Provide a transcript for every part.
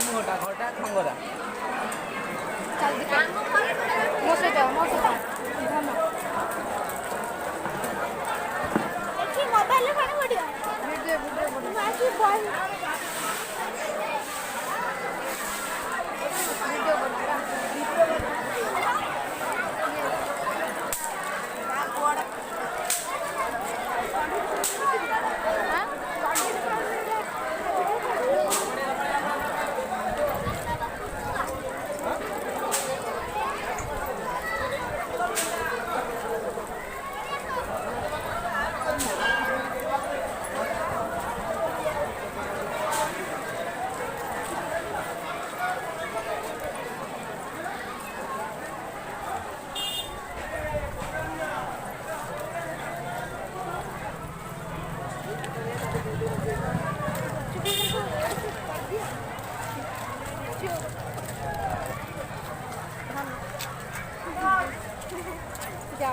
ঘটা ঘটা খঙ্গরা চারদিকে মশে যাও মোবাইলে পানি পড়িও ভিডিও মাছি বল ভিডিও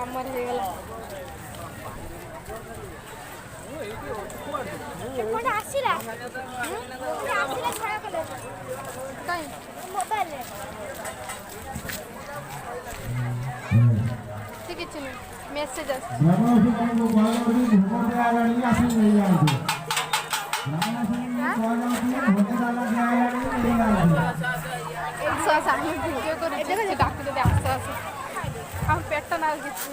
আমার হয়ে গেল কোন আসিলা আসিলা ছায়া কলে তাই মোবাইলে ঠিক আছে মেসেজ আসছে আমি ভিডিও করে ডাক্তার আসতে আসে আমার পেটটা না গেছে